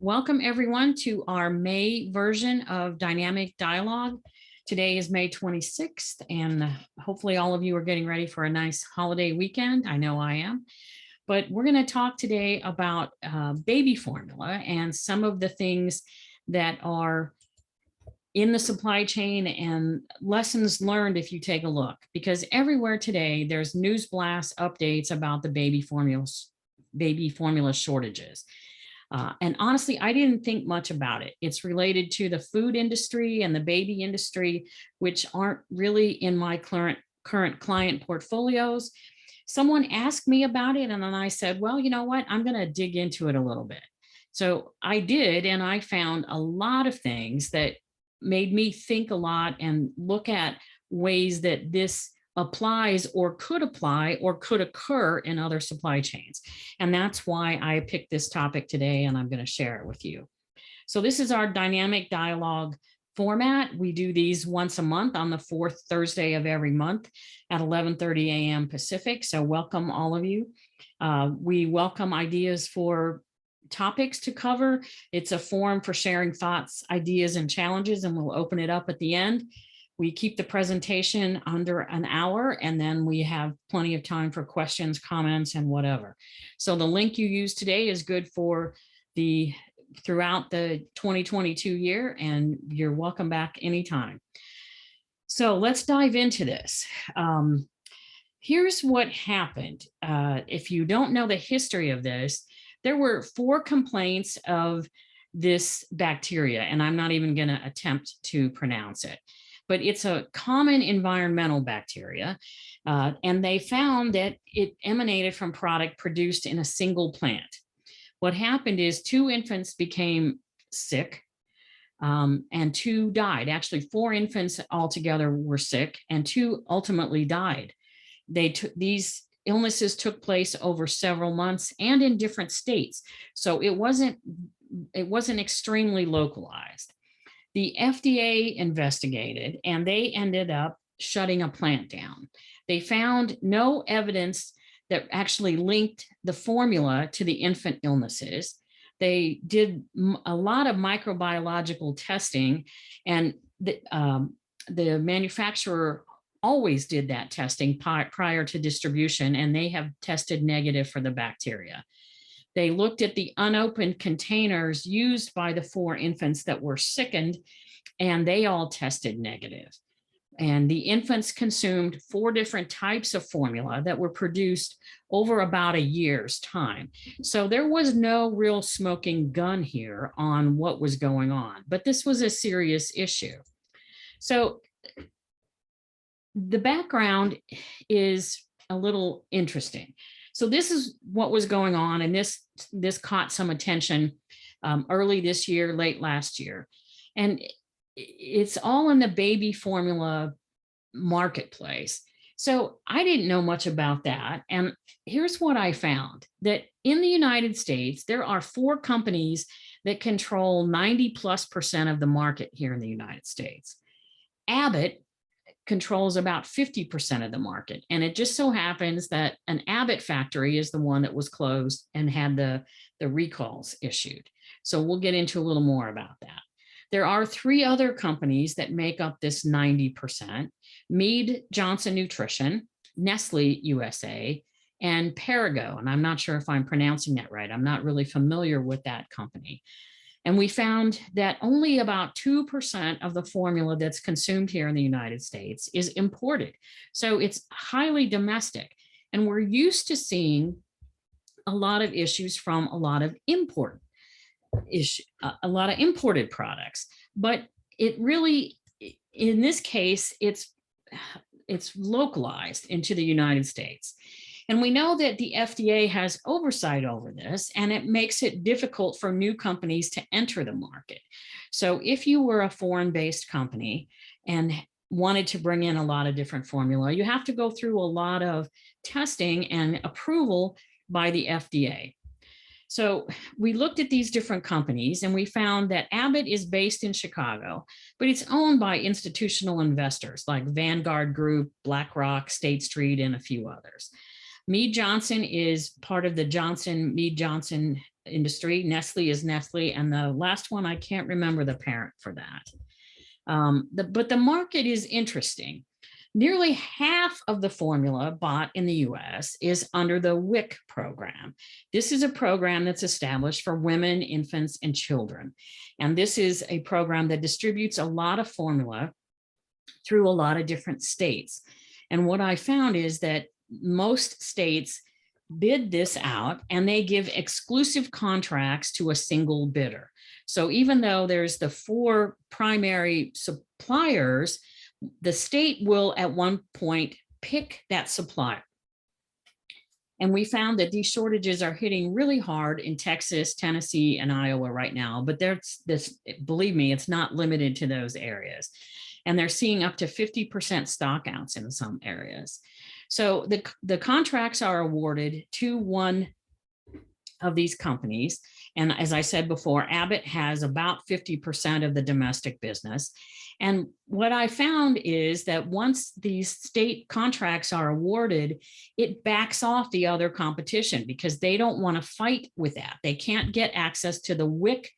Welcome everyone to our May version of Dynamic Dialogue. Today is May 26th, and hopefully all of you are getting ready for a nice holiday weekend. I know I am. But we're going to talk today about baby formula and some of the things that are in the supply chain and lessons learned if you take a look, because everywhere today there's news blast updates about the baby formula shortages. And honestly, I didn't think much about it. It's related to the food industry and the baby industry, which aren't really in my current client portfolios. Someone asked me about it, and then I said, well, you know what, I'm going to dig into it a little bit. So I did, and I found a lot of things that made me think a lot and look at ways that this applies or could apply or could occur in other supply chains. And that's why I picked this topic today, and I'm going to share it with you. So this is our dynamic dialogue format. We do these once a month on the fourth Thursday of every month at 11:30 a.m. Pacific. So welcome all of you. We welcome ideas for topics to cover. It's a forum for sharing thoughts, ideas, and challenges, and we'll open it up at the end. We keep the presentation under an hour, and then we have plenty of time for questions, comments, and whatever. So the link you use today is good for throughout the 2022 year, and you're welcome back anytime. So let's dive into this. Here's what happened. If you don't know the history of this, there were 4 complaints of this bacteria, and I'm not even going to attempt to pronounce it. But it's a common environmental bacteria, and they found that it emanated from product produced in a single plant. What happened is 2 infants became sick, and 2 died. Actually, 4 infants altogether were sick, and 2 ultimately died. These illnesses took place over several months and in different states, so it wasn't extremely localized. The FDA investigated, and they ended up shutting a plant down. They found no evidence that actually linked the formula to the infant illnesses. They did a lot of microbiological testing, and the manufacturer always did that testing prior to distribution, and they have tested negative for the bacteria. They looked at the unopened containers used by the 4 infants that were sickened, and they all tested negative. And the infants consumed 4 different types of formula that were produced over about a year's time. So there was no real smoking gun here on what was going on, but this was a serious issue. So the background is a little interesting. So this is what was going on, and this caught some attention early this year, late last year. And it's all in the baby formula marketplace. So I didn't know much about that. And here's what I found, that in the United States, there are 4 companies that control 90+% of the market here in the United States. Abbott controls about 50% of the market. And it just so happens that an Abbott factory is the one that was closed and had the recalls issued. So we'll get into a little more about that. There are 3 other companies that make up this 90%: Mead Johnson Nutrition, Nestle USA, and Perrigo. And I'm not sure if I'm pronouncing that right. I'm not really familiar with that company. And we found that only about 2% of the formula that's consumed here in the United States is imported. So it's highly domestic. And we're used to seeing a lot of issues from a lot of imported products. But it really, in this case, it's localized into the United States. And we know that the FDA has oversight over this, and it makes it difficult for new companies to enter the market. So if you were a foreign-based company and wanted to bring in a lot of different formula, you have to go through a lot of testing and approval by the FDA. So we looked at these different companies, and we found that Abbott is based in Chicago, but it's owned by institutional investors like Vanguard Group, BlackRock, State Street, and a few others. Mead Johnson is part of the Mead Johnson industry. Nestle is Nestle. And the last one, I can't remember the parent for that. But the market is interesting. Nearly half of the formula bought in the US is under the WIC program. This is a program that's established for women, infants, and children. And this is a program that distributes a lot of formula through a lot of different states. And what I found is that most states bid this out and they give exclusive contracts to a single bidder. So even though there's the 4 primary suppliers, the state will at one point pick that supplier. And we found that these shortages are hitting really hard in Texas, Tennessee, and Iowa right now. But there's this, believe me, it's not limited to those areas. And they're seeing up to 50% stockouts in some areas. So the contracts are awarded to one of these companies. And as I said before, Abbott has about 50% of the domestic business. And what I found is that once these state contracts are awarded, it backs off the other competition because they don't want to fight with that. They can't get access to the WIC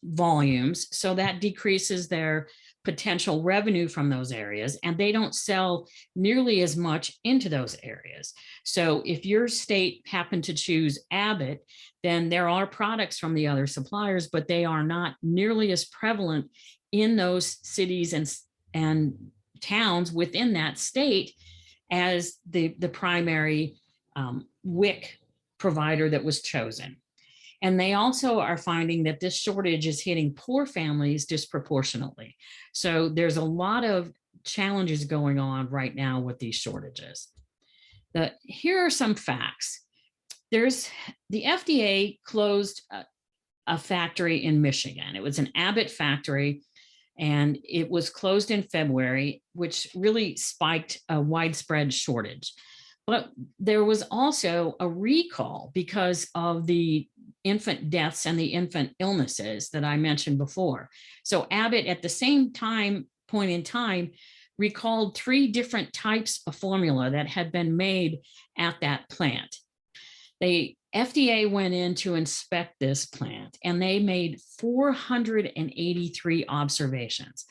volumes, so that decreases their potential revenue from those areas, and they don't sell nearly as much into those areas. So if your state happened to choose Abbott, then there are products from the other suppliers, but they are not nearly as prevalent in those cities and towns within that state as the primary WIC provider that was chosen. And they also are finding that this shortage is hitting poor families disproportionately. So there's a lot of challenges going on right now with these shortages. Here are some facts. The FDA closed a factory in Michigan. It was an Abbott factory, and it was closed in February, which really spiked a widespread shortage. But there was also a recall because of the infant deaths and the infant illnesses that I mentioned before. So Abbott at the same point in time, recalled 3 different types of formula that had been made at that plant. The FDA went in to inspect this plant and they made 483 observations.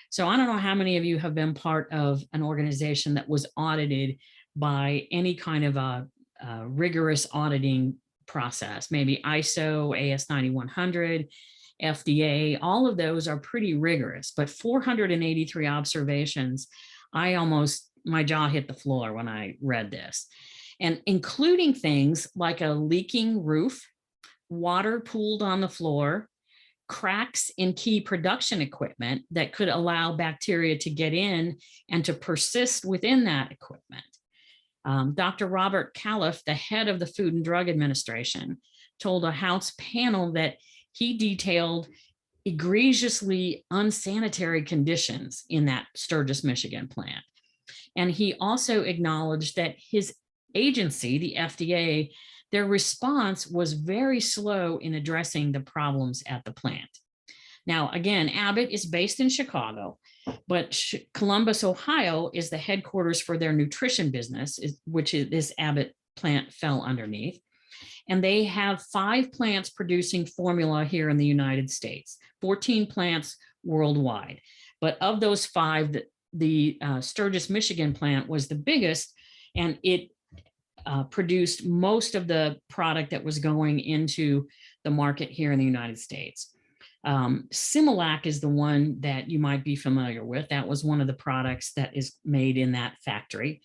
So I don't know how many of you have been part of an organization that was audited by any kind of a rigorous auditing process, maybe ISO, AS9100, FDA, all of those are pretty rigorous, but 483 observations, my jaw hit the floor when I read this. And including things like a leaking roof, water pooled on the floor, cracks in key production equipment that could allow bacteria to get in and to persist within that equipment. Dr. Robert Califf, the head of the Food and Drug Administration, told a House panel that he detailed egregiously unsanitary conditions in that Sturgis, Michigan plant. And he also acknowledged that his agency, the FDA, their response was very slow in addressing the problems at the plant. Now, again, Abbott is based in Chicago, but Columbus, Ohio is the headquarters for their nutrition business, which is this Abbott plant fell underneath. And they have 5 plants producing formula here in the United States, 14 plants worldwide. But of those 5, the Sturgis, Michigan plant was the biggest, and it produced most of the product that was going into the market here in the United States. Similac is the one that you might be familiar with. That was one of the products that is made in that factory.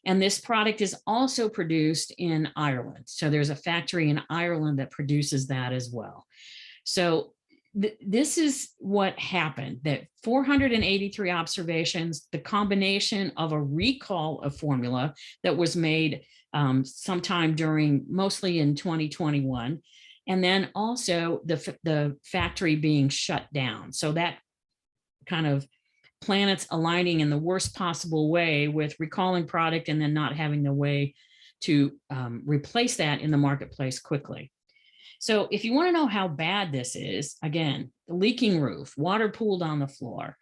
And this product is also produced in Ireland. So there's a factory in Ireland that produces that as well. So this is what happened, that 483 observations, the combination of a recall of formula that was made sometime mostly in 2021, and then also the factory being shut down. So that kind of planets aligning in the worst possible way with recalling product and then not having the way to replace that in the marketplace quickly. So if you want to know how bad this is, again, the leaking roof, water pooled on the floor,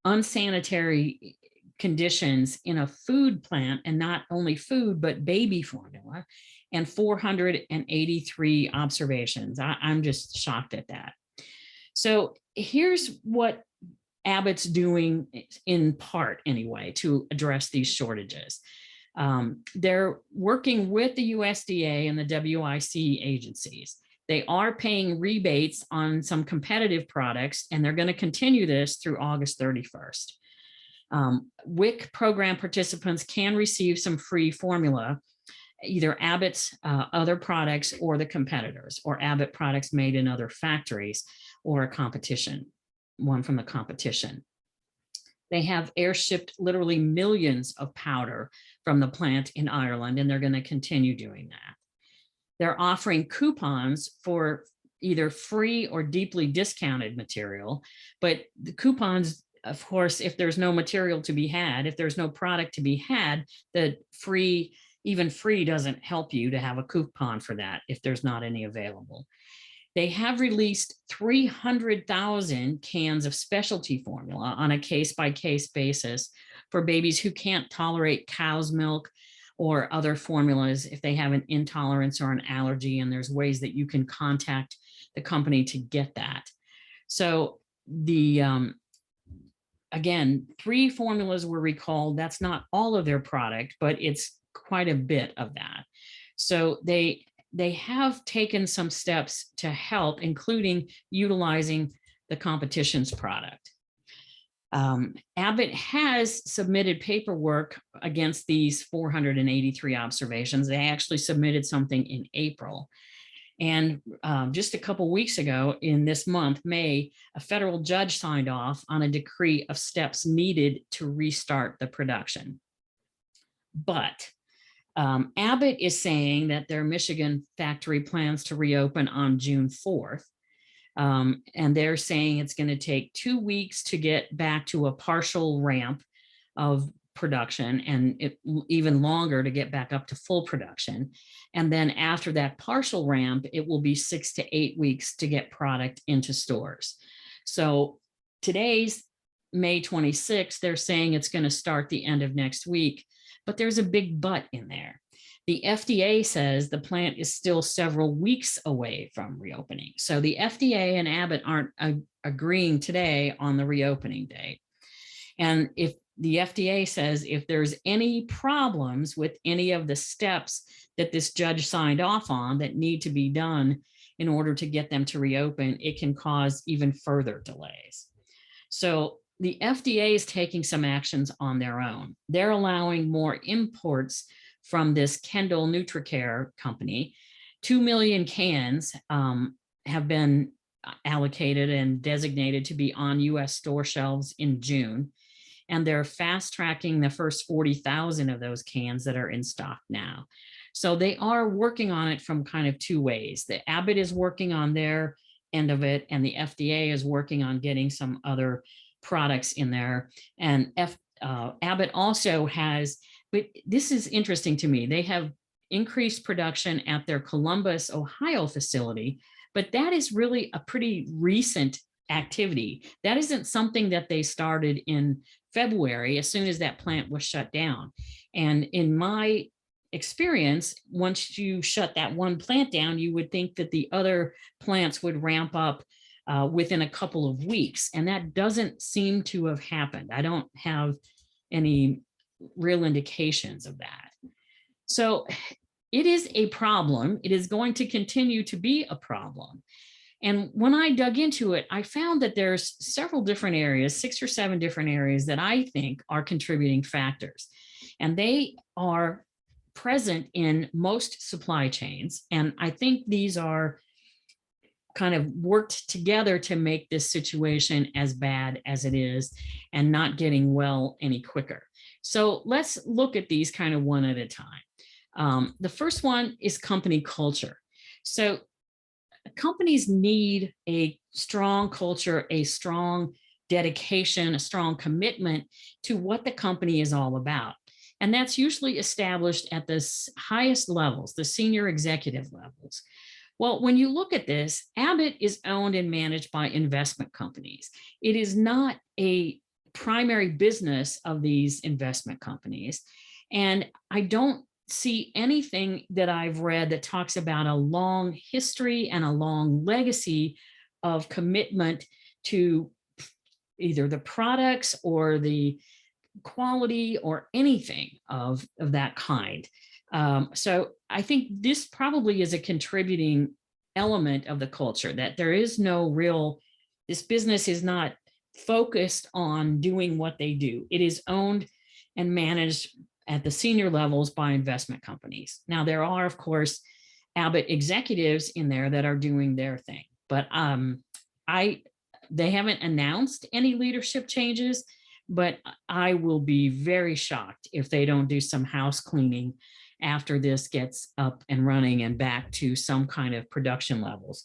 unsanitary conditions in a food plant, and not only food, but baby formula, and 483 observations. I'm just shocked at that. So here's what Abbott's doing, in part anyway, to address these shortages. They're working with the USDA and the WIC agencies. They are paying rebates on some competitive products, and they're going to continue this through August 31st. WIC program participants can receive some free formula, either Abbott's other products or the competitors, or Abbott products made in other factories, or a competition, one from the competition. They have airshipped literally millions of powder from the plant in Ireland, and they're going to continue doing that. They're offering coupons for either free or deeply discounted material, but the coupons, of course, if there's no material to be had, if there's no product to be had, the free, even free doesn't help you to have a coupon for that if there's not any available. They have released 300,000 cans of specialty formula on a case-by-case basis for babies who can't tolerate cow's milk or other formulas if they have an intolerance or an allergy, and there's ways that you can contact the company to get that. So the again, 3 formulas were recalled. That's not all of their product, but it's quite a bit of that. So they have taken some steps to help, including utilizing the competition's product. Abbott has submitted paperwork against these 483 observations. They actually submitted something in April. And just a couple weeks ago, in this month, May, a federal judge signed off on a decree of steps needed to restart the production. But Abbott is saying that their Michigan factory plans to reopen on June 4th. And they're saying it's going to take 2 weeks to get back to a partial ramp of production, and even longer to get back up to full production. And then after that partial ramp, it will be 6 to 8 weeks to get product into stores. So today's May 26th, they're saying it's going to start the end of next week, but there's a big but in there. The FDA says the plant is still several weeks away from reopening. So the FDA and Abbott aren't agreeing today on the reopening date. And if the FDA says if there's any problems with any of the steps that this judge signed off on that need to be done in order to get them to reopen, it can cause even further delays. So the FDA is taking some actions on their own. They're allowing more imports from this Kendall NutriCare company. 2 million cans have been allocated and designated to be on US store shelves in June. And they're fast tracking the first 40,000 of those cans that are in stock now. So they are working on it from kind of 2 ways. The Abbott is working on their end of it, and the FDA is working on getting some other products in there. And Abbott also has, but this is interesting to me, they have increased production at their Columbus, Ohio facility, but that is really a pretty recent activity. That isn't something that they started in February as soon as that plant was shut down. And in my experience, once you shut that one plant down, you would think that the other plants would ramp up within a couple of weeks. And that doesn't seem to have happened. I don't have any real indications of that. So it is a problem. It is going to continue to be a problem. And when I dug into it, I found that there's several different areas, 6 or 7 different areas that I think are contributing factors. And they are present in most supply chains. And I think these are kind of worked together to make this situation as bad as it is and not getting well any quicker. So let's look at these kind of one at a time. The first one is company culture. So companies need a strong culture, a strong dedication, a strong commitment to what the company is all about. And that's usually established at the highest levels, the senior executive levels. Well, when you look at this, Abbott is owned and managed by investment companies. It is not a primary business of these investment companies. And I don't see anything that I've read that talks about a long history and a long legacy of commitment to either the products or the quality or anything of that kind. So I think this probably is a contributing element of the culture, that there is no real, this business is not focused on doing what they do. It is owned and managed at the senior levels by investment companies. Now, there are, of course, Abbott executives in there that are doing their thing, but they haven't announced any leadership changes, but I will be very shocked if they don't do some house cleaning after this gets up and running and back to some kind of production levels.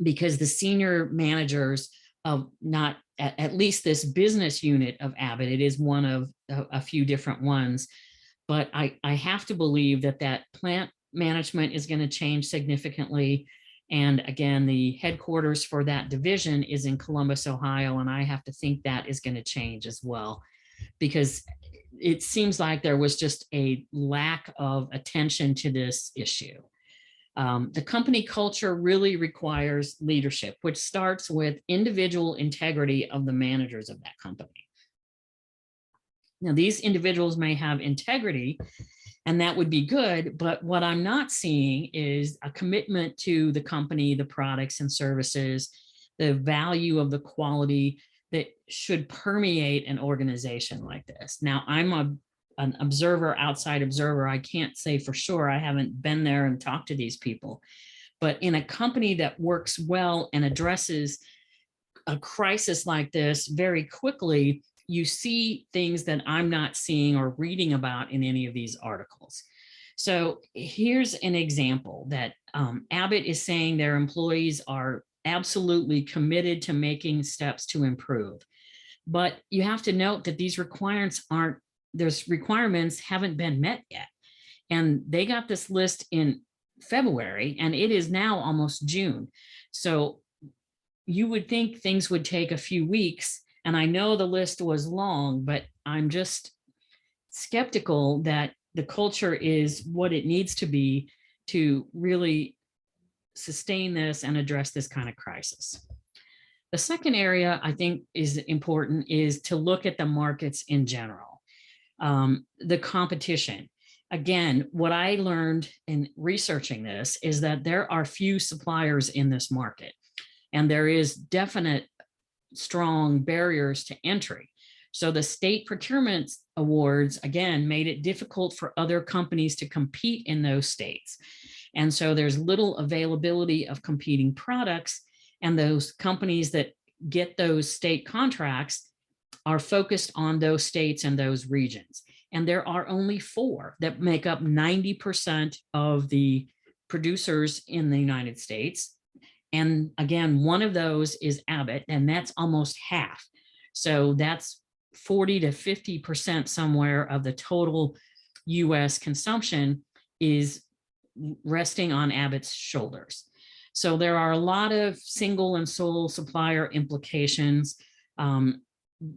Because the senior managers of not at least this business unit of Abbott, it is one of a few different ones, but I have to believe that that plant management is going to change significantly. And again, the headquarters for that division is in Columbus, Ohio, and I have to think that is going to change as well, because it seems like there was just a lack of attention to this issue. The company culture really requires leadership, which starts with individual integrity of the managers of that company. Now, these individuals may have integrity, and that would be good, but what I'm not seeing is a commitment to the company, the products and services, the value of the quality that should permeate an organization like this. Now, I'm an observer, outside observer. I can't say for sure. I haven't been there and talked to these people. But in a company that works well and addresses a crisis like this very quickly, you see things that I'm not seeing or reading about in any of these articles. So here's an example that Abbott is saying their employees are absolutely committed to making steps to improve. But you have to note that these requirements haven't been met yet. And they got this list in February, and it is now almost June. So you would think things would take a few weeks. And I know the list was long, but I'm just skeptical that the culture is what it needs to be to really sustain this and address this kind of crisis. The second area I think is important is to look at the markets in general. The competition. Again, what I learned in researching this is that there are few suppliers in this market, and there is definite strong barriers to entry. So the state procurement awards, again, made it difficult for other companies to compete in those states. And so there's little availability of competing products, and those companies that get those state contracts are focused on those states and those regions. And there are only 4 that make up 90% of the producers in the United States. And again, one of those is Abbott, and that's almost half. So that's 40 to 50% somewhere of the total US consumption is resting on Abbott's shoulders. So there are a lot of single and sole supplier implications.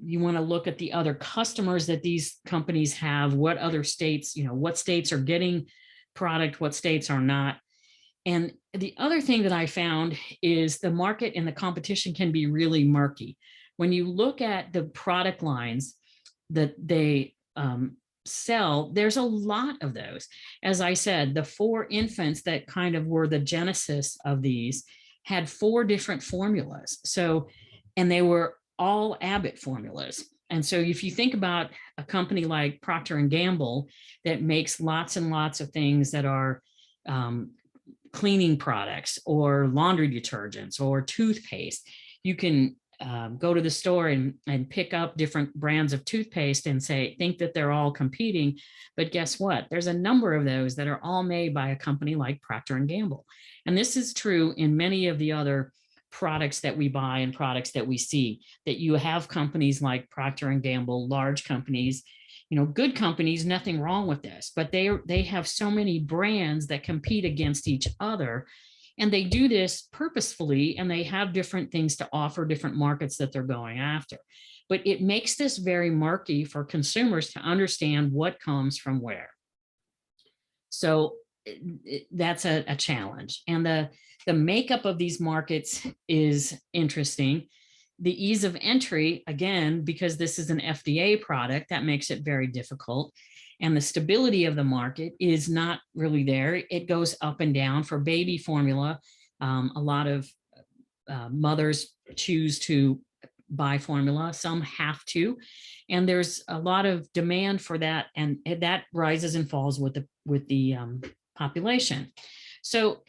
You want to look at the other customers that these companies have, what other states, what states are getting product, what states are not. And the other thing that I found is the market and the competition can be really murky. When you look at the product lines that they sell, there's a lot of those. As I said, the 4 infants that kind of were the genesis of these had 4 different formulas. So, and they were all Abbott formulas. And so if you think about a company like Procter & Gamble that makes lots and lots of things that are cleaning products or laundry detergents or toothpaste, you can go to the store and pick up different brands of toothpaste and think that they're all competing. But guess what? There's a number of those that are all made by a company like Procter & Gamble. And this is true in many of the other products that we buy and products that we see, that you have companies like Procter & Gamble, large companies, good companies, nothing wrong with this, but they have so many brands that compete against each other. And they do this purposefully, and they have different things to offer, different markets that they're going after. But it makes this very murky for consumers to understand what comes from where. So that's a challenge. And the makeup of these markets is interesting. The ease of entry, again, because this is an FDA product, that makes it very difficult. And the stability of the market is not really there. It goes up and down. For baby formula, a lot of mothers choose to buy formula, some have to, and there's a lot of demand for that, and that rises and falls with the population. So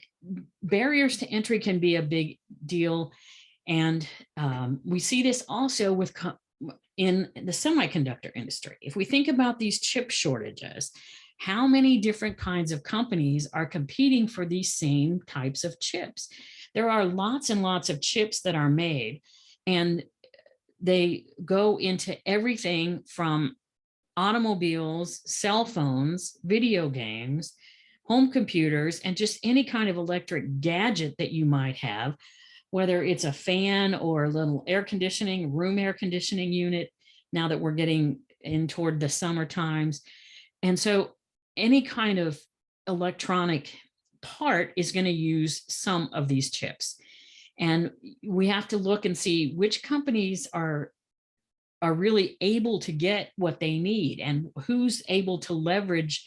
barriers to entry can be a big deal, and we see this also with in the semiconductor industry. If we think about these chip shortages, how many different kinds of companies are competing for these same types of chips? There are lots and lots of chips that are made, and they go into everything from automobiles, cell phones, video games, home computers, and just any kind of electric gadget that you might have, whether it's a fan or a little air conditioning, room air conditioning unit, now that we're getting in toward the summer times. And so any kind of electronic part is going to use some of these chips. And we have to look and see which companies are really able to get what they need and who's able to leverage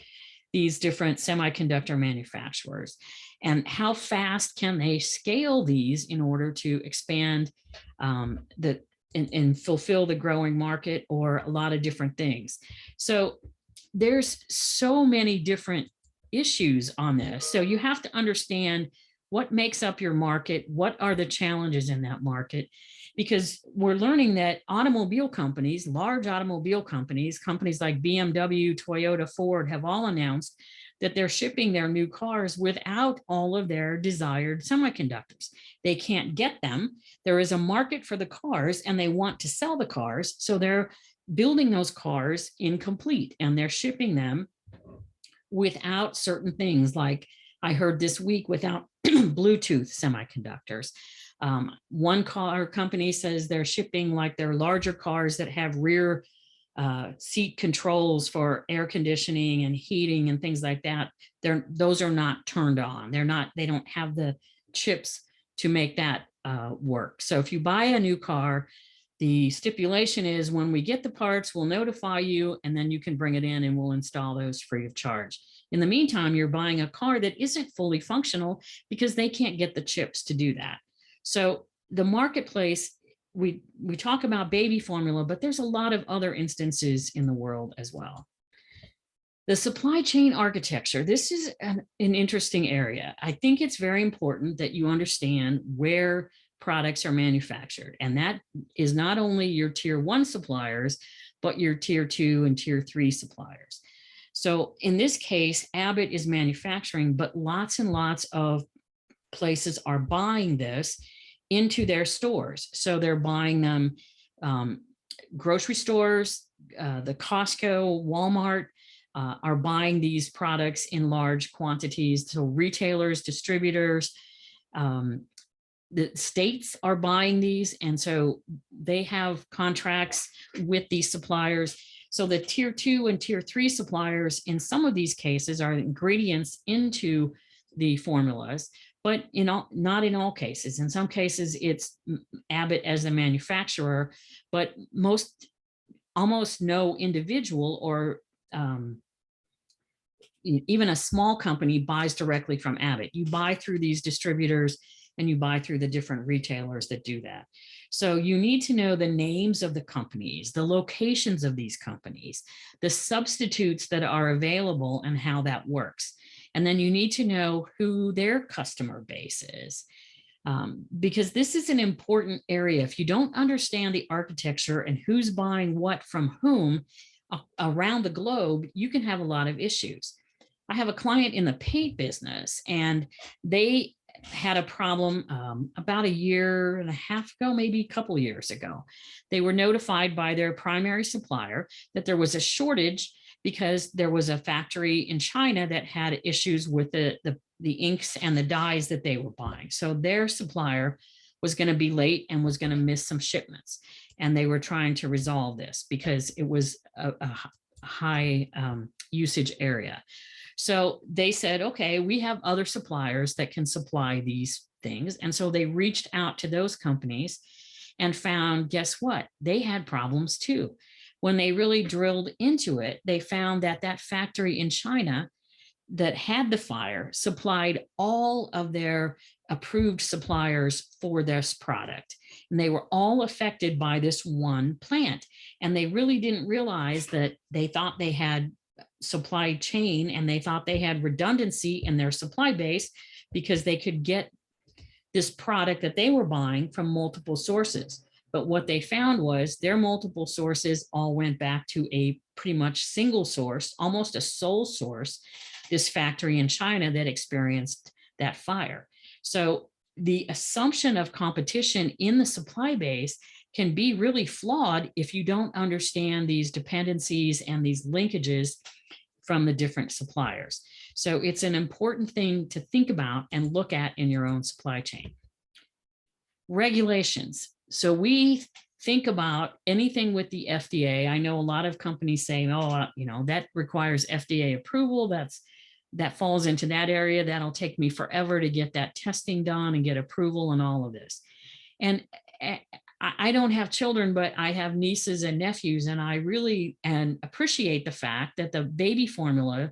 these different semiconductor manufacturers, and how fast can they scale these in order to expand and fulfill the growing market, or a lot of different things. So there's so many different issues on this. So you have to understand what makes up your market, what are the challenges in that market, because we're learning that automobile companies, large automobile companies, companies like BMW, Toyota, Ford, have all announced that they're shipping their new cars without all of their desired semiconductors. They can't get them. There is a market for the cars and they want to sell the cars. So they're building those cars incomplete and they're shipping them without certain things, like I heard this week, without Bluetooth semiconductors. One car company says they're shipping like their larger cars that have rear seat controls for air conditioning and heating and things like that. Those are not turned on. They don't have the chips to make that work. So if you buy a new car, the stipulation is when we get the parts, we'll notify you and then you can bring it in and we'll install those free of charge. In the meantime, you're buying a car that isn't fully functional because they can't get the chips to do that. So the marketplace, we talk about baby formula, but there's a lot of other instances in the world as well. The supply chain architecture, this is an interesting area. I think it's very important that you understand where products are manufactured. And that is not only your tier 1 suppliers, but your tier 2 and tier 3 suppliers. So in this case, Abbott is manufacturing, but lots and lots of places are buying this into their stores. So they're buying them, grocery stores, the Costco, Walmart, are buying these products in large quantities. So retailers, distributors, the states are buying these. And so they have contracts with these suppliers. So the tier 2 and tier 3 suppliers in some of these cases are ingredients into the formulas, but not in all cases. In some cases, it's Abbott as a manufacturer, but almost no individual or even a small company buys directly from Abbott. You buy through these distributors and you buy through the different retailers that do that. So you need to know the names of the companies, the locations of these companies, the substitutes that are available and how that works. And then you need to know who their customer base is, because this is an important area. If you don't understand the architecture and who's buying what from whom around the globe, you can have a lot of issues. I have a client in the paint business, and they had a problem about 1.5 years ago, maybe a couple years ago. They were notified by their primary supplier that there was a shortage because there was a factory in China that had issues with the inks and the dyes that they were buying. So their supplier was going to be late and was going to miss some shipments. And they were trying to resolve this because it was a high usage area. So they said, okay, we have other suppliers that can supply these things. And so they reached out to those companies and found, guess what? They had problems too. When they really drilled into it, they found that that factory in China that had the fire supplied all of their approved suppliers for this product. And they were all affected by this one plant. And they really didn't realize that they thought they had supply chain and they thought they had redundancy in their supply base because they could get this product that they were buying from multiple sources. But what they found was their multiple sources all went back to a pretty much single source, almost a sole source, this factory in China that experienced that fire. So the assumption of competition in the supply base can be really flawed if you don't understand these dependencies and these linkages from the different suppliers. So it's an important thing to think about and look at in your own supply chain. Regulations. So we think about anything with the FDA. I know a lot of companies saying, oh, that requires FDA approval. That falls into that area. That'll take me forever to get that testing done and get approval and all of this. And I don't have children, but I have nieces and nephews, and I really appreciate the fact that the baby formula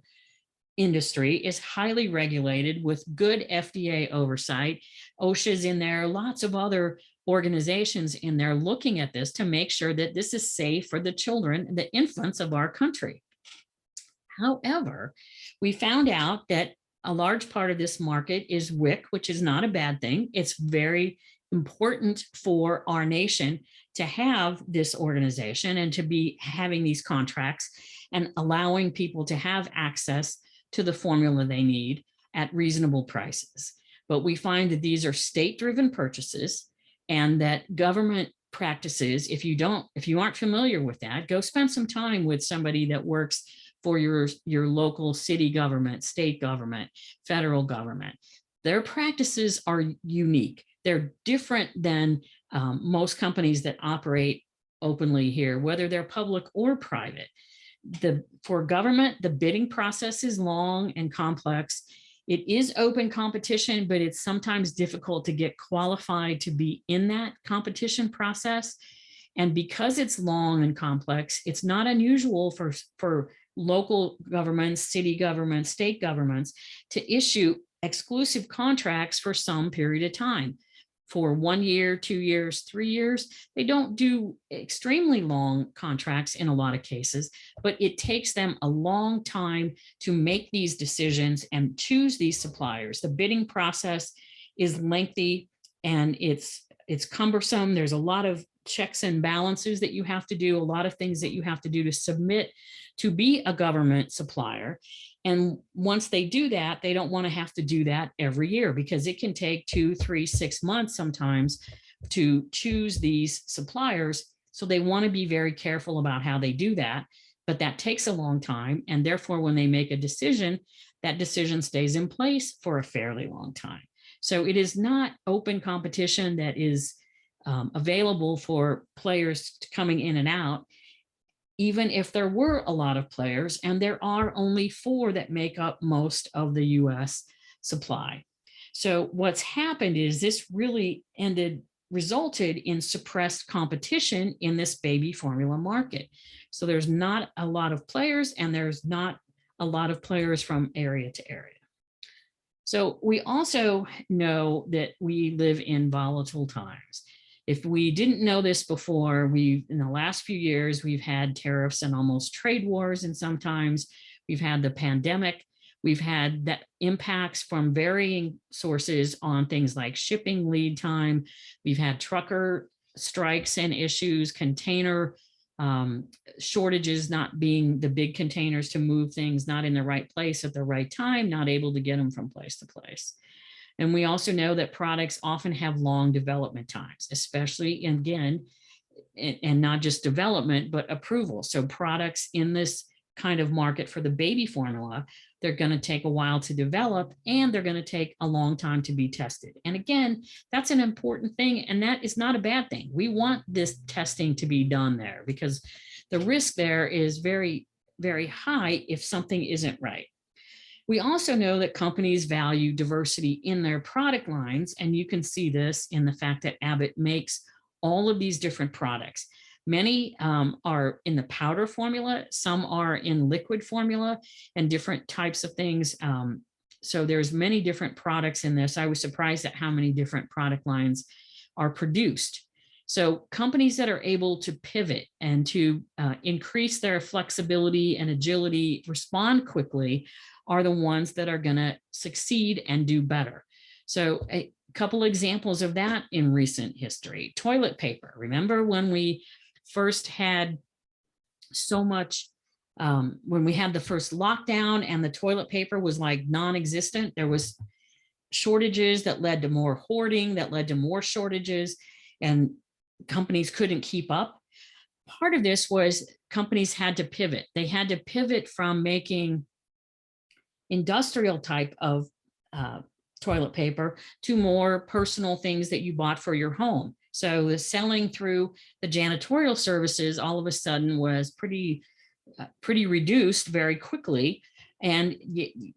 industry is highly regulated with good FDA oversight. OSHA's in there, lots of other organizations in there looking at this to make sure that this is safe for the children, the infants of our country. However, we found out that a large part of this market is WIC, which is not a bad thing. It's very important for our nation to have this organization and to be having these contracts and allowing people to have access to the formula they need at reasonable prices. But we find that these are state-driven purchases and that government practices, if you aren't familiar with that, go spend some time with somebody that works for your local city government, state government, federal government. Their practices are unique. They're different than most companies that operate openly here, whether they're public or private. For government, the bidding process is long and complex. It is open competition, but it's sometimes difficult to get qualified to be in that competition process. And because it's long and complex, it's not unusual for local governments, city governments, state governments to issue exclusive contracts for some period of time. For 1 year, 2 years, 3 years. They don't do extremely long contracts in a lot of cases, but it takes them a long time to make these decisions and choose these suppliers. The bidding process is lengthy and it's cumbersome. There's a lot of checks and balances that you have to do, a lot of things that you have to do to submit to be a government supplier. And once they do that, they don't want to have to do that every year because it can take 2, 3, 6 months sometimes to choose these suppliers. So they want to be very careful about how they do that, but that takes a long time. And therefore, when they make a decision, that decision stays in place for a fairly long time. So it is not open competition that is available for players coming in and out. Even if there were a lot of players, and there are only 4 that make up most of the US supply. So what's happened is this really resulted in suppressed competition in this baby formula market. So there's not a lot of players and there's not a lot of players from area to area. So we also know that we live in volatile times. If we didn't know this before, in the last few years, we've had tariffs and almost trade wars, and sometimes we've had the pandemic. We've had that impacts from varying sources on things like shipping lead time. We've had trucker strikes and issues, container shortages, not being the big containers to move things, not in the right place at the right time, not able to get them from place to place. And we also know that products often have long development times, especially, again, and not just development, but approval. So products in this kind of market for the baby formula, they're going to take a while to develop and they're going to take a long time to be tested. And again, that's an important thing. And that is not a bad thing. We want this testing to be done there because the risk there is very, very high if something isn't right. We also know that companies value diversity in their product lines, and you can see this in the fact that Abbott makes all of these different products. Many are in the powder formula, some are in liquid formula, and different types of things. So there's many different products in this. I was surprised at how many different product lines are produced. So companies that are able to pivot and to increase their flexibility and agility, respond quickly, are the ones that are going to succeed and do better. So a couple examples of that in recent history: toilet paper. Remember when we first had so much, when we had the first lockdown and the toilet paper was like non-existent, there was shortages that led to more hoarding, that led to more shortages, and companies couldn't keep up. Part of this was companies had to pivot. They had to pivot from making industrial type of toilet paper to more personal things that you bought for your home. So the selling through the janitorial services all of a sudden was pretty reduced very quickly. And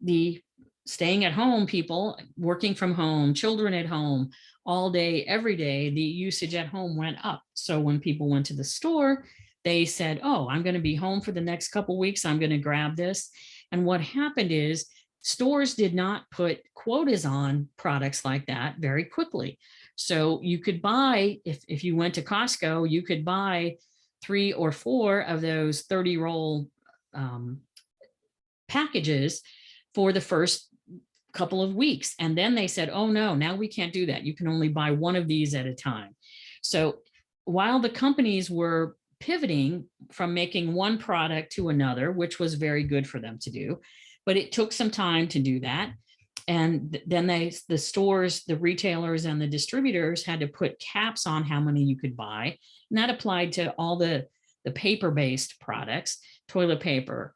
the staying at home people, working from home, children at home all day, every day, the usage at home went up. So when people went to the store, they said, oh, I'm going to be home for the next couple of weeks, I'm going to grab this. And what happened is stores did not put quotas on products like that very quickly. So you could buy, if you went to Costco, you could buy 3 or 4 of those 30 roll packages for the first couple of weeks. And then they said, oh no, now we can't do that. You can only buy one of these at a time. So while the companies were pivoting from making one product to another, which was very good for them to do, but it took some time to do that. And then the stores, the retailers and the distributors had to put caps on how many you could buy. And that applied to all the paper-based products, toilet paper,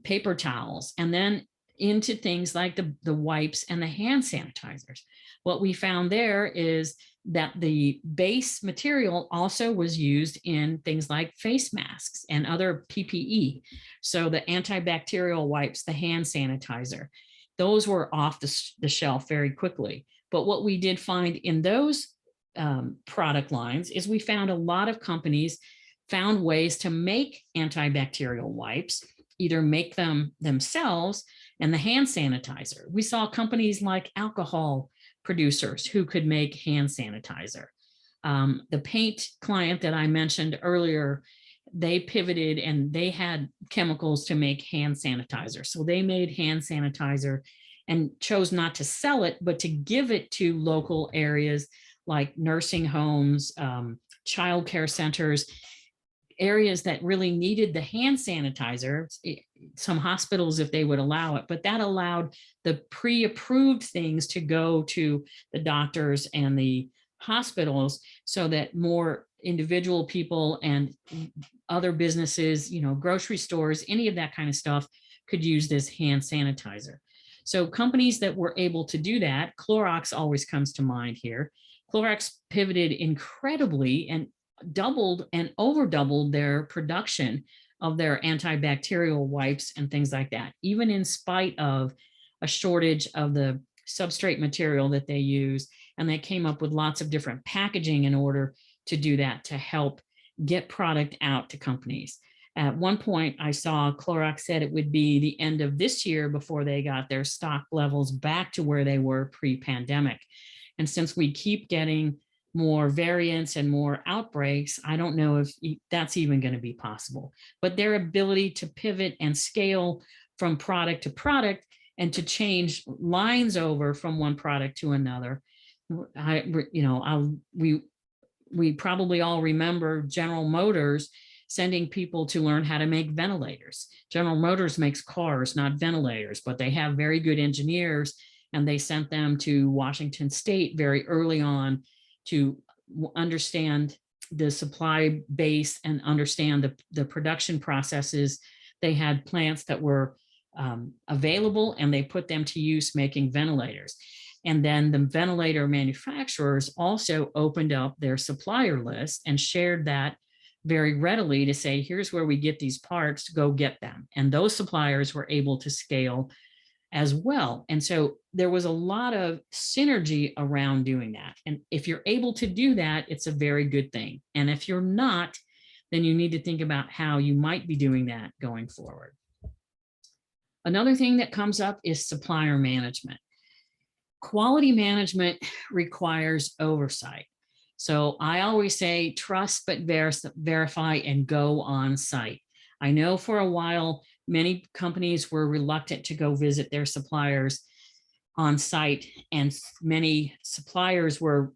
paper towels, and then into things like the wipes and the hand sanitizers. What we found there is that the base material also was used in things like face masks and other PPE. So the antibacterial wipes, the hand sanitizer, those were off the shelf very quickly. But what we did find in those product lines is we found a lot of companies found ways to make antibacterial wipes, either make them themselves, and the hand sanitizer. We saw companies like alcohol producers who could make hand sanitizer. The paint client that I mentioned earlier, they pivoted and they had chemicals to make hand sanitizer. So they made hand sanitizer and chose not to sell it, but to give it to local areas like nursing homes, childcare centers, areas that really needed the hand sanitizer, some hospitals if they would allow it, but that allowed the pre-approved things to go to the doctors and the hospitals so that more individual people and other businesses, grocery stores, any of that kind of stuff could use this hand sanitizer. So companies that were able to do that, Clorox always comes to mind here. Clorox pivoted incredibly and doubled and over doubled their production of their antibacterial wipes and things like that, even in spite of a shortage of the substrate material that they use. And they came up with lots of different packaging in order to do that, to help get product out to companies. At one point, I saw Clorox said it would be the end of this year before they got their stock levels back to where they were pre-pandemic. And since we keep getting more variants and more outbreaks, I don't know if that's even going to be possible. But their ability to pivot and scale from product to product and to change lines over from one product to another. We probably all remember General Motors sending people to learn how to make ventilators. General Motors makes cars, not ventilators, but they have very good engineers, and they sent them to Washington State very early on to understand the supply base and understand the production processes. They had plants that were available, and they put them to use making ventilators. And then the ventilator manufacturers also opened up their supplier list and shared that very readily to say, here's where we get these parts, go get them. And those suppliers were able to scale as well. And so there was a lot of synergy around doing that. And if you're able to do that, it's a very good thing. And if you're not, then you need to think about how you might be doing that going forward. Another thing that comes up is supplier management. Quality management requires oversight. So I always say trust, but verify and go on site. I know for a while, many companies were reluctant to go visit their suppliers on site, and many suppliers were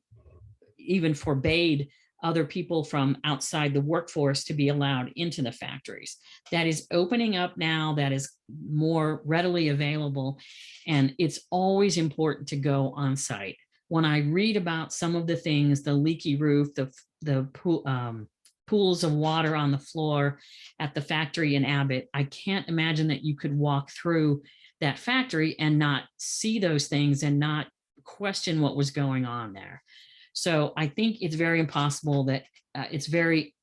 even forbade other people from outside the workforce to be allowed into the factories. That is opening up now, that is more readily available, and it's always important to go on site. When I read about some of the things, the leaky roof, the pools of water on the floor at the factory in Abbott, I can't imagine that you could walk through that factory and not see those things and not question what was going on there. So I think it's very impossible that it's very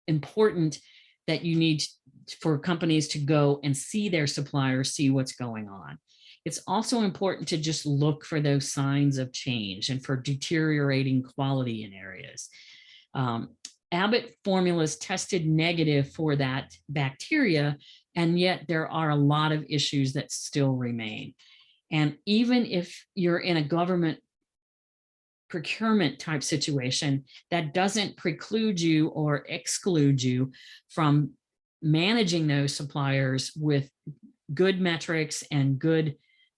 important that you need for companies to go and see their suppliers, see what's going on. It's also important to just look for those signs of change and for deteriorating quality in areas. Abbott formulas tested negative for that bacteria, and yet there are a lot of issues that still remain. And even if you're in a government procurement type situation, that doesn't preclude you or exclude you from managing those suppliers with good metrics and good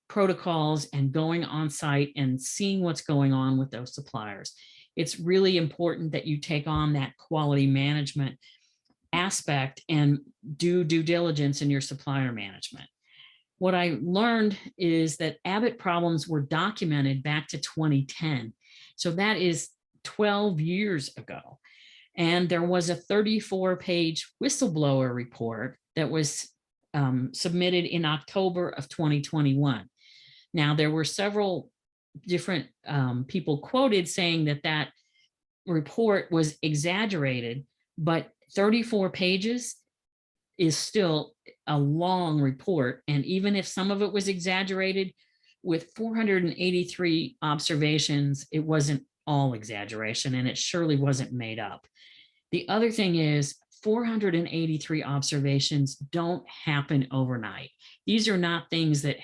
protocols and going on site and seeing what's going on with those suppliers. It's really important that you take on that quality management aspect and do due diligence in your supplier management. What I learned is that Abbott problems were documented back to 2010. So that is 12 years ago. And there was a 34-page whistleblower report that was submitted in October of 2021. Now, there were several different people quoted saying that that report was exaggerated, but 34 pages is still a long report. And even if some of it was exaggerated, with 483 observations, it wasn't all exaggeration, and it surely wasn't made up. The other thing is 483 observations don't happen overnight. These are not things that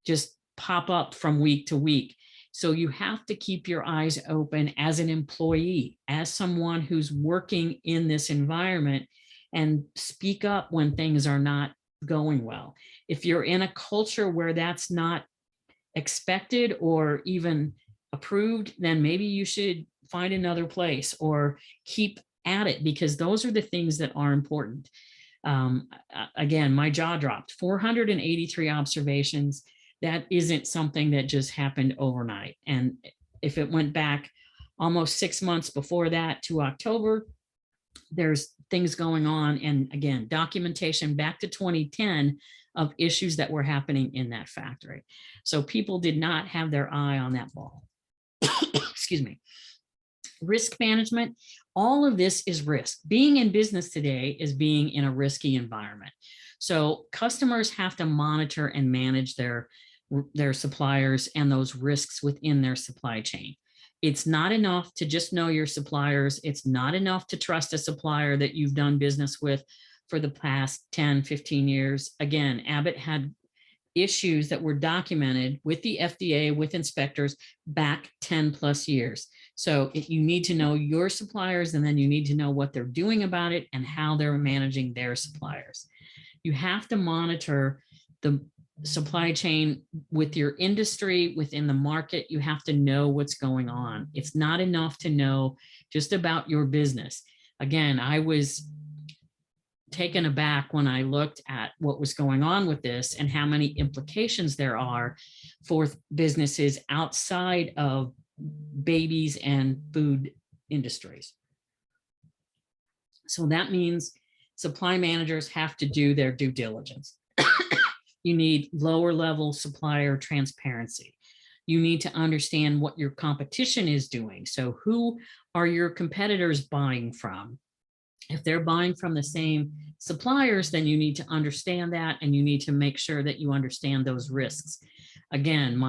just pop up from week to week. So you have to keep your eyes open as an employee, as someone who's working in this environment, and speak up when things are not going well. If you're in a culture where that's not expected or even approved, then maybe you should find another place or keep at it, because those are the things that are important. Again, my jaw dropped. 483 observations. That isn't something that just happened overnight. And if it went back almost 6 months before that to October, there's things going on. And again, documentation back to 2010 of issues that were happening in that factory. So people did not have their eye on that ball. Excuse me. Risk management, all of this is risk. Being in business today is being in a risky environment. So customers have to monitor and manage their suppliers and those risks within their supply chain. It's not enough to just know your suppliers. It's not enough to trust a supplier that you've done business with for the past 10, 15 years. Again, Abbott had issues that were documented with the FDA, with inspectors back 10 plus years. So you need to know your suppliers, and then you need to know what they're doing about it and how they're managing their suppliers. You have to monitor the supply chain with your industry, within the market. You have to know what's going on. It's not enough to know just about your business. Again, I was taken aback when I looked at what was going on with this and how many implications there are for businesses outside of babies and food industries. So that means supply managers have to do their due diligence. You need lower level supplier transparency. You need to understand what your competition is doing. So who are your competitors buying from? If they're buying from the same suppliers, then you need to understand that, and you need to make sure that you understand those risks. Again,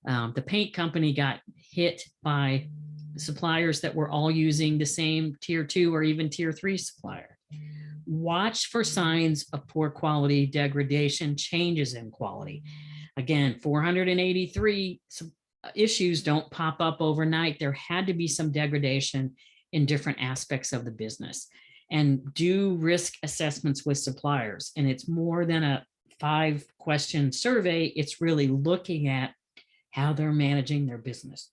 the paint company got hit by suppliers that were all using the same tier 2 or even tier 3 supplier. Watch for signs of poor quality, degradation, changes in quality. Again, 483 issues don't pop up overnight. There had to be some degradation in different aspects of the business. And do risk assessments with suppliers. And it's more than a 5-question survey. It's really looking at how they're managing their business.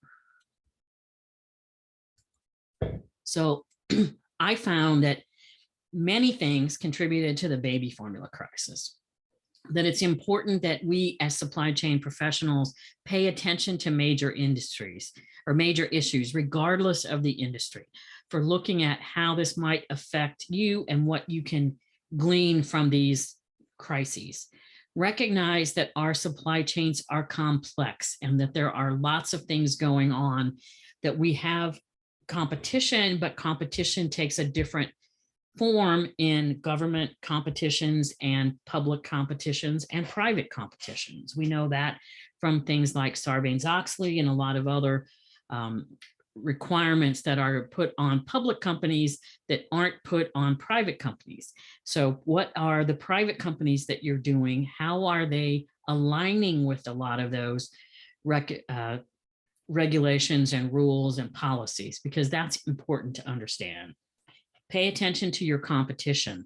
So I found that many things contributed to the baby formula crisis, that it's important that we as supply chain professionals pay attention to major industries or major issues, regardless of the industry, for looking at how this might affect you and what you can glean from these crises. Recognize that our supply chains are complex and that there are lots of things going on, that we have competition, but competition takes a different form in government competitions and public competitions and private competitions. We know that from things like Sarbanes-Oxley and a lot of other requirements that are put on public companies that aren't put on private companies. So what are the private companies that you're doing? How are they aligning with a lot of those regulations and rules and policies? Because that's important to understand. Pay attention to your competition.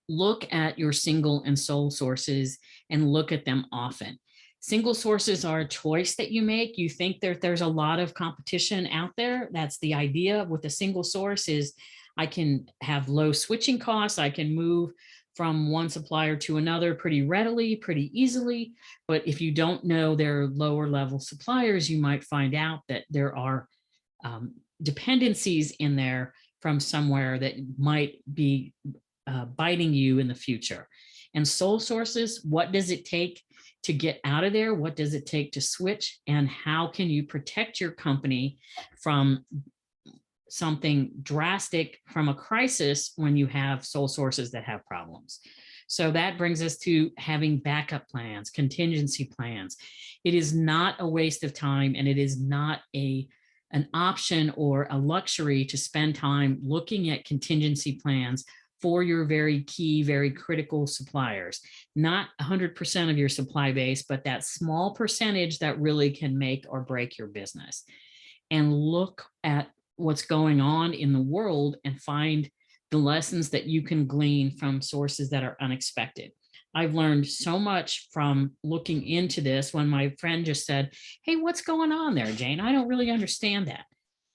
Look at your single and sole sources and look at them often. Single sources are a choice that you make. You think that there's a lot of competition out there. That's the idea with a single source, is I can have low switching costs. I can move from one supplier to another pretty readily, pretty easily. But if you don't know their lower level suppliers, you might find out that there are dependencies in there from somewhere that might be biting you in the future. And sole sources, what does it take to get out of there? What does it take to switch? And how can you protect your company from something drastic, from a crisis, when you have sole sources that have problems? So that brings us to having backup plans, contingency plans. It is not a waste of time, and it is not an option or a luxury to spend time looking at contingency plans for your very key, very critical suppliers. Not 100% of your supply base, but that small percentage that really can make or break your business. And look at what's going on in the world and find the lessons that you can glean from sources that are unexpected. I've learned so much from looking into this. When my friend just said, "Hey, what's going on there, Jane? I don't really understand that."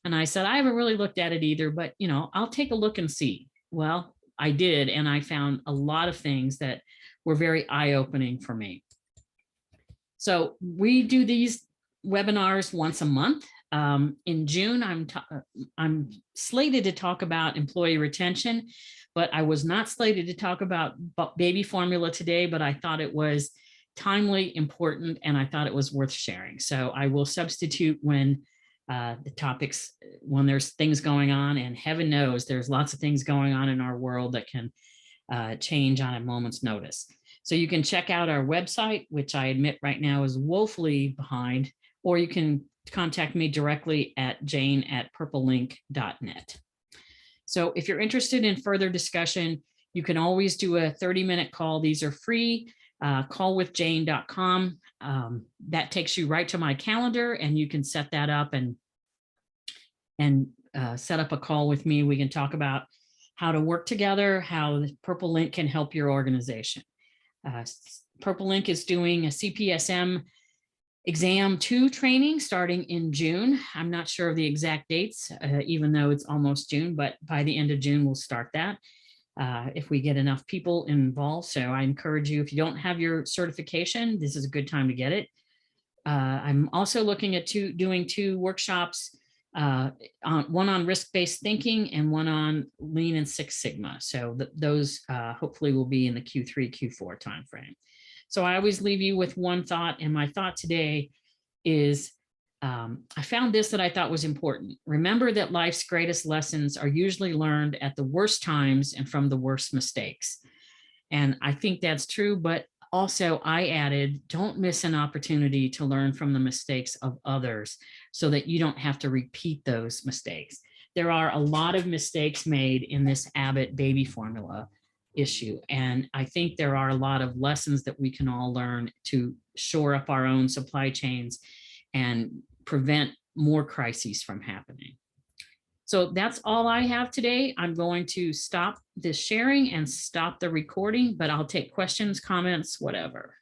And I said, "I haven't really looked at it either, but I'll take a look and see." Well, I did, and I found a lot of things that were very eye-opening for me. So we do these webinars once a month. In June, I'm slated to talk about employee retention, but I was not slated to talk about baby formula today, but I thought it was timely, important, and I thought it was worth sharing. So I will substitute when when there's things going on, and heaven knows there's lots of things going on in our world that can change on a moment's notice. So you can check out our website, which I admit right now is woefully behind, or you can contact me directly at jane@purplelink.net. So if you're interested in further discussion, you can always do a 30-minute call. These are free. Callwithjane.com. That takes you right to my calendar, and you can set that up and set up a call with me. We can talk about how to work together, how the Purple Link can help your organization. Purple Link is doing a CPSM Exam 2 training starting in June. I'm not sure of the exact dates, even though it's almost June, but by the end of June, we'll start that if we get enough people involved. So I encourage you, if you don't have your certification, this is a good time to get it. I'm also looking at doing 2 workshops, one on risk-based thinking and one on Lean and Six Sigma. So those hopefully will be in the Q3, Q4 timeframe. So I always leave you with one thought, and my thought today is I found this that I thought was important. Remember that life's greatest lessons are usually learned at the worst times and from the worst mistakes. And I think that's true, but also I added, don't miss an opportunity to learn from the mistakes of others so that you don't have to repeat those mistakes. There are a lot of mistakes made in this Abbott baby formula issue. And I think there are a lot of lessons that we can all learn to shore up our own supply chains and prevent more crises from happening. So that's all I have today. I'm going to stop this sharing and stop the recording, but I'll take questions, comments, whatever.